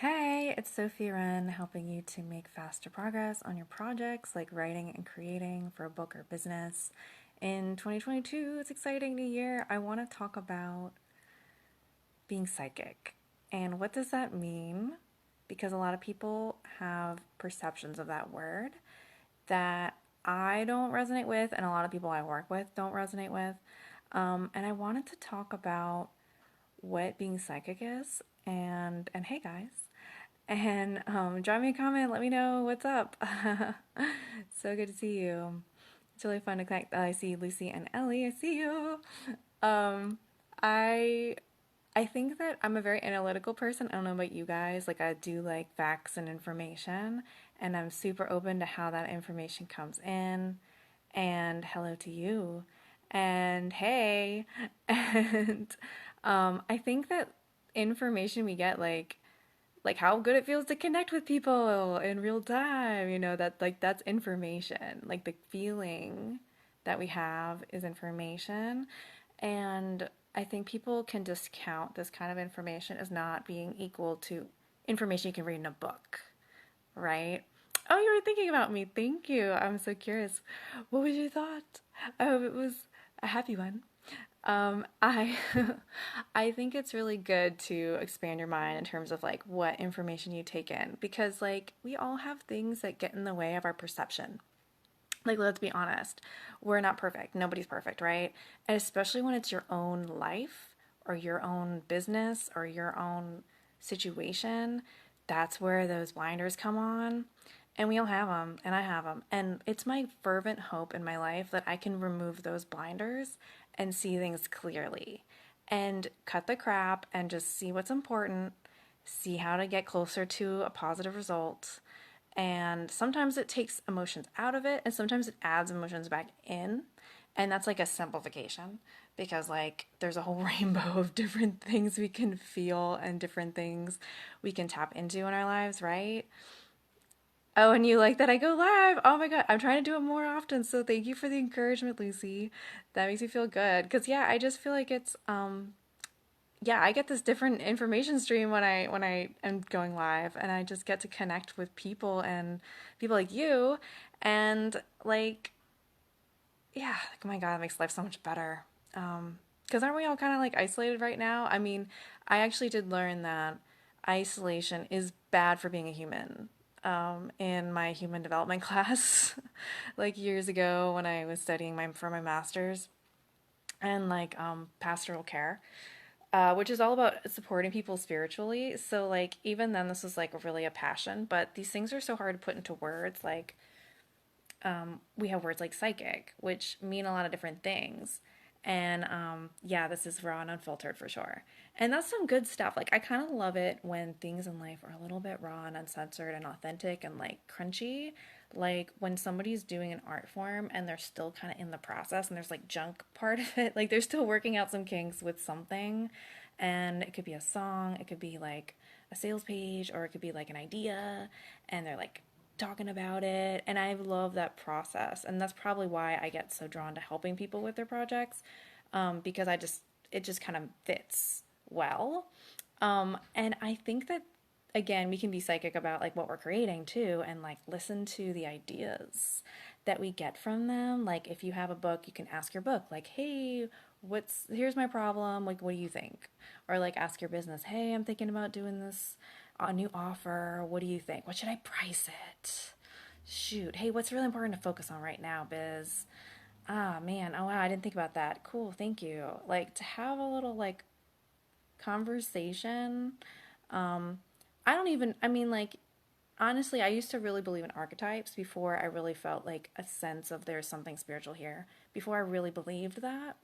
Hey, it's Sophie Wren helping you to make faster progress on your projects like writing and creating for a book or business. In 2022, it's exciting new year. I want to talk about being psychic. And what does that mean? Because a lot of people have perceptions of that word that I don't resonate with, and a lot of people I work with don't resonate with. And I wanted to talk about what being psychic is. And hey guys, and drop me a comment. Let me know what's up. So good to see you. It's really fun to connect. I see Lucy and Ellie. I see you. Um, I I think that I'm a very analytical person. I don't know about you guys. Like I do like facts and information, and I'm super open to how that information comes in. And hello to you. And hey. And I think that information we get like how good it feels to connect with people in real time, that like that's information. Like the feeling that we have is information. And I think people can discount this kind of information as not being equal to information you can read in a book, right? Oh, you were thinking about me. Thank you. I'm so curious. What was your thought? I hope it was a happy one. I I think it's really good to expand your mind in terms of like what information you take in because like we all have things that get in the way of our perception. Like let's be honest, we're not perfect. Nobody's perfect, right? And especially when it's your own life or your own business or your own situation, that's where those blinders come on. And we all have them, and I have them. And it's my fervent hope in my life that I can remove those blinders and see things clearly and cut the crap and just see what's important, see how to get closer to a positive result. And sometimes it takes emotions out of it, and sometimes it adds emotions back in. And that's like a simplification because, like, there's a whole rainbow of different things we can feel and different things we can tap into in our lives, right? Oh, and you like that I go live. Oh my God. I'm trying to do it more often. So thank you for the encouragement, Lucy. That makes me feel good. Cause yeah, I just feel like it's yeah, I get this different information stream when I am going live and I just get to connect with people and people like you and like yeah, like, oh my God, it makes life so much better. Because aren't we all kind of like isolated right now? I mean, I actually did learn that isolation is bad for being a human. In my human development class, like years ago when I was studying for my master's and like pastoral care, which is all about supporting people spiritually. So like even then, this was like really a passion. But these things are so hard to put into words. Like we have words like psychic, which mean a lot of different things. And yeah, this is raw and unfiltered for sure. And that's some good stuff. Like, I kind of love it when things in life are a little bit raw and uncensored and authentic and like crunchy. Like, when somebody's doing an art form and they're still kind of in the process and there's like junk part of it, like, they're still working out some kinks with something. And it could be a song, it could be like a sales page, or it could be like an idea. And they're like talking about it, and I love that process, and that's probably why I get so drawn to helping people with their projects, because it just kind of fits well. And I think that again we can be psychic about like what we're creating too, and like listen to the ideas that we get from them. Like if you have a book, you can ask your book like, hey, what's here's my problem, like what do you think? Or like ask your business, hey, I'm thinking about doing this a new offer, what do you think? What should I price it? Shoot, hey, what's really important to focus on right now, biz? Ah, man, oh wow, I didn't think about that. Cool, thank you. Like to have a little like conversation. I don't even, I mean, like, honestly, I used to really believe in archetypes before I really felt like a sense of there's something spiritual here. Before I really believed that,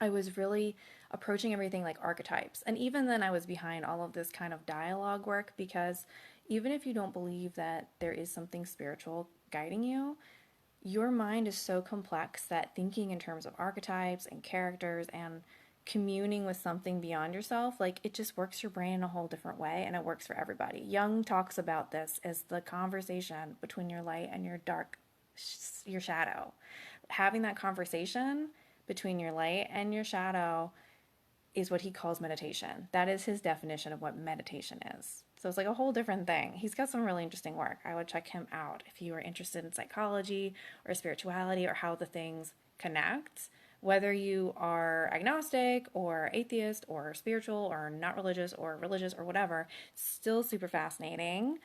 I was really approaching everything like archetypes. And even then, I was behind all of this kind of dialogue work because even if you don't believe that there is something spiritual guiding you, your mind is so complex that thinking in terms of archetypes and characters and communing with something beyond yourself, like it just works your brain in a whole different way and it works for everybody. Jung talks about this as the conversation between your light and your dark, your shadow. Having that conversation between your light and your shadow is what he calls meditation. That is his definition of what meditation is. So it's like a whole different thing. He's got some really interesting work. I would check him out if you are interested in psychology or spirituality or how the things connect. Whether you are agnostic or atheist or spiritual or not religious or whatever, still super fascinating.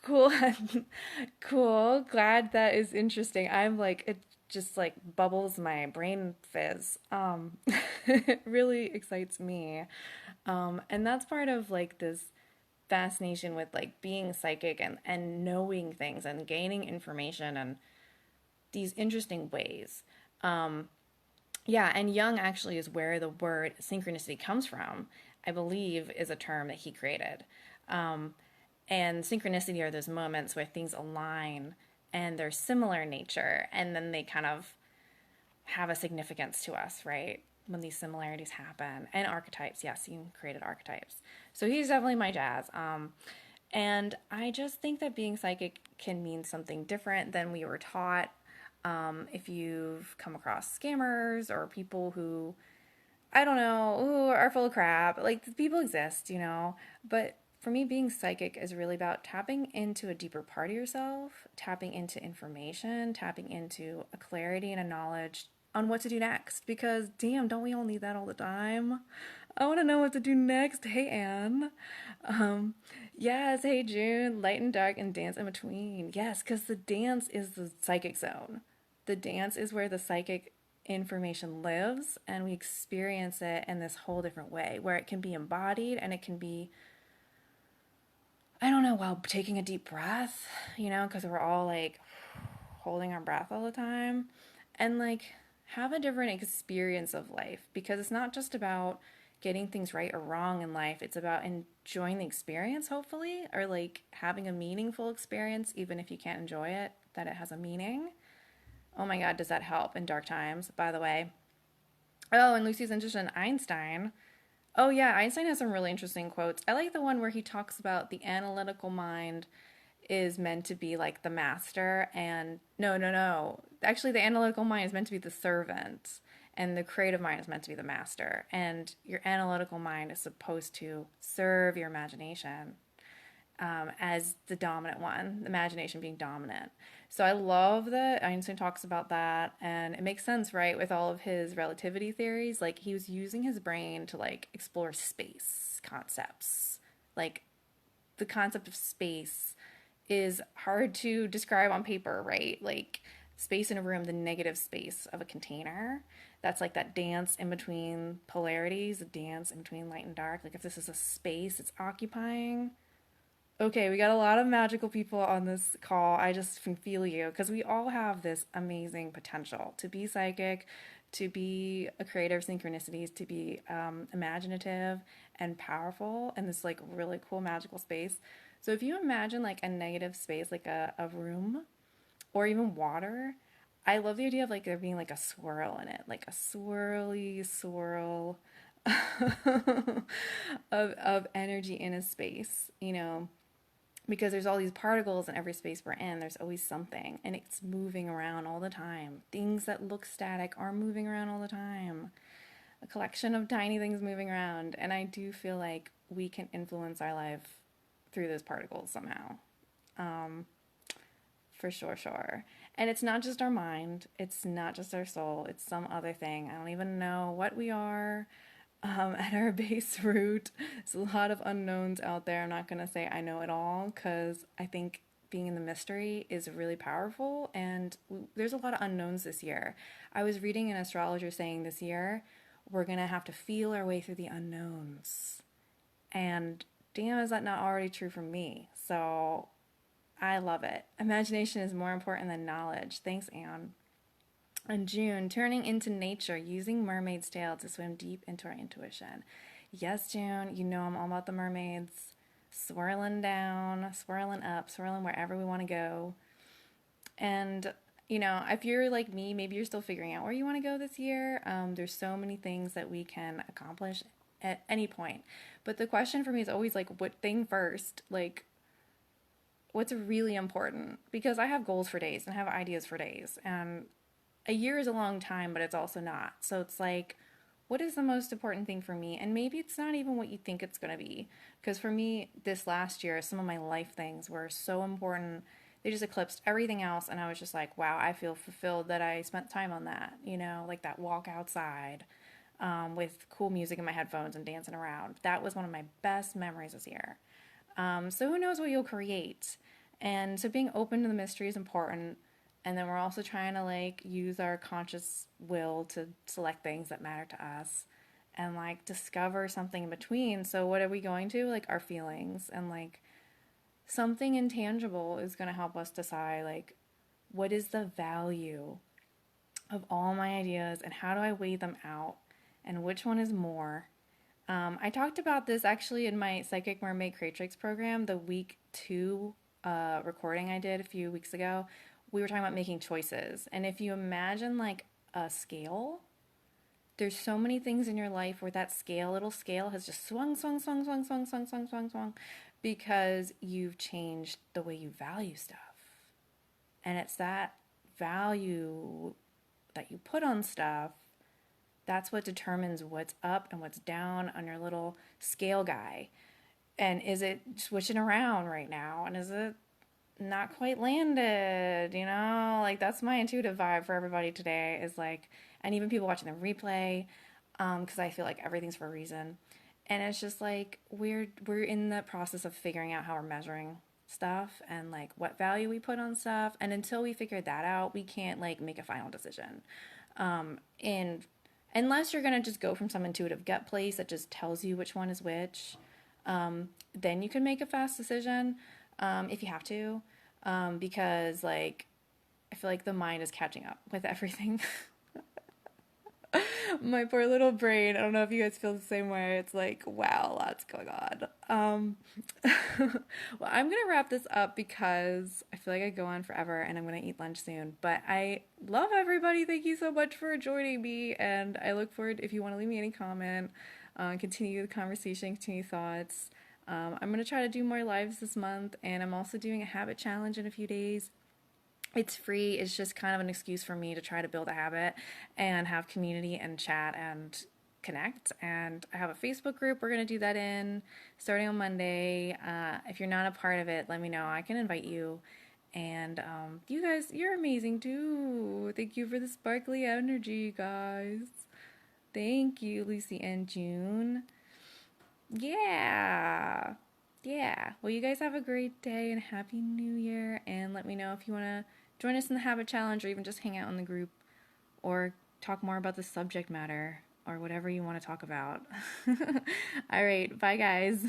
Cool. Cool. Glad that is interesting. I'm like, it just like bubbles my brain fizz. It really excites me. And that's part of like this fascination with like being psychic and knowing things and gaining information and these interesting ways. Yeah, and Jung actually is where the word synchronicity comes from, I believe is a term that he created. Um, and synchronicity are those moments where things align and they're similar in nature, and then they kind of have a significance to us, right? When these similarities happen. And archetypes, yes, you created archetypes. So he's definitely my jazz. And I just think that being psychic can mean something different than we were taught. If you've come across scammers or people who, I don't know, who are full of crap, like people exist, you know, but for me, being psychic is really about tapping into a deeper part of yourself, tapping into information, tapping into a clarity and a knowledge on what to do next. Because, damn, don't we all need that all the time? I want to know what to do next. Hey, Anne. Um, yes, hey, June. Light and dark and dance in between. Yes, because the dance is the psychic zone. The dance is where the psychic information lives, and we experience it in this whole different way where it can be embodied and it can be, I don't know, while taking a deep breath, you know, because we're all like holding our breath all the time, and like have a different experience of life, because it's not just about getting things right or wrong in life. It's about enjoying the experience, hopefully, or like having a meaningful experience, even if you can't enjoy it, that it has a meaning. Oh my God, does that help in dark times, by the way? Oh, and Lucy's interested in Einstein. Oh, yeah, Einstein has some really interesting quotes. I like the one where he talks about the analytical mind is meant to be like the master, and no, no, no. Actually, the analytical mind is meant to be the servant, and the creative mind is meant to be the master. And your analytical mind is supposed to serve your imagination as the dominant one, imagination being dominant. So I love that Einstein talks about that, and it makes sense, right, with all of his relativity theories. Like he was using his brain to like explore space concepts. Like the concept of space is hard to describe on paper, right? Like space in a room, the negative space of a container. That's like that dance in between polarities, a dance in between light and dark. Like if this is a space it's occupying. Okay, we got a lot of magical people on this call. I just can feel you because we all have this amazing potential to be psychic, to be a creator of synchronicities, to be imaginative and powerful in this like really cool magical space. So if you imagine like a negative space, like a room or even water, I love the idea of like there being like a swirl in it, like a swirly swirl of energy in a space, you know, because there's all these particles in every space we're in. There's always something, and it's moving around all the time. Things that look static are moving around all the time. A collection of tiny things moving around, and I do feel like we can influence our life through those particles somehow. Um, for sure, sure. And it's not just our mind, it's not just our soul, it's some other thing. I don't even know what we are at our base root. There's a lot of unknowns out there. I'm not going to say I know it all because I think being in the mystery is really powerful, and there's a lot of unknowns this year. I was reading an astrologer saying this year we're going to have to feel our way through the unknowns. And damn, is that not already true for me? So I love it. Imagination is more important than knowledge. Thanks, Anne. In June, turning into nature, using mermaid's tail to swim deep into our intuition. Yes, June, you know I'm all about the mermaids. Swirling down, swirling up, swirling wherever we want to go. And, you know, if you're like me, maybe you're still figuring out where you want to go this year. There's so many things that we can accomplish at any point. But the question for me is always like, what thing first? Like, what's really important? Because I have goals for days and I have ideas for days. And a year is a long time, but it's also not. So it's like, what is the most important thing for me? And maybe it's not even what you think it's going to be. Because for me, this last year, some of my life things were so important. They just eclipsed everything else. And I was just like, wow, I feel fulfilled that I spent time on that, like that walk outside with cool music in my headphones and dancing around. That was one of my best memories this year. So who knows what you'll create? And so being open to the mystery is important. And then we're also trying to like use our conscious will to select things that matter to us and like discover something in between. So what are we going to? Like our feelings, and like something intangible is going to help us decide like what is the value of all my ideas and how do I weigh them out and which one is more. I talked about this actually in my Psychic Mermaid Creatrix program, the week 2 recording I did a few weeks ago. We were talking about making choices. And if you imagine like a scale, there's so many things in your life where that scale, little scale, has just swung, swung, swung, swung, swung, swung, swung, swung, swung, because you've changed the way you value stuff. And it's that value that you put on stuff, that's what determines what's up and what's down on your little scale guy. And is it switching around right now? And is it not quite landed? Like that's my intuitive vibe for everybody today, is like, and even people watching the replay, because I feel like everything's for a reason. And it's just like we're in the process of figuring out how we're measuring stuff and like what value we put on stuff. And until we figure that out, we can't like make a final decision. And unless you're gonna just go from some intuitive gut place that just tells you which one is which, then you can make a fast decision, if you have to, because like I feel like the mind is catching up with everything. My poor little brain. I don't know if you guys feel the same way. It's like, wow, lots going on. Well, I'm going to wrap this up because I feel like I go on forever and I'm going to eat lunch soon. But I love everybody. Thank you so much for joining me. And I look forward, if you want to leave me any comment, continue the conversation, continue thoughts. I'm going to try to do more lives this month. And I'm also doing a habit challenge in a few days. It's free. It's just kind of an excuse for me to try to build a habit and have community and chat and connect. And I have a Facebook group we're going to do that in starting on Monday. If you're not a part of it, let me know. I can invite you. And you guys, you're amazing too. Thank you for the sparkly energy, guys. Thank you, Lucy and June. Yeah. Yeah. Well, you guys have a great day and Happy New Year. And let me know if you want to join us in the habit challenge or even just hang out in the group or talk more about the subject matter or whatever you want to talk about. All right. Bye, guys.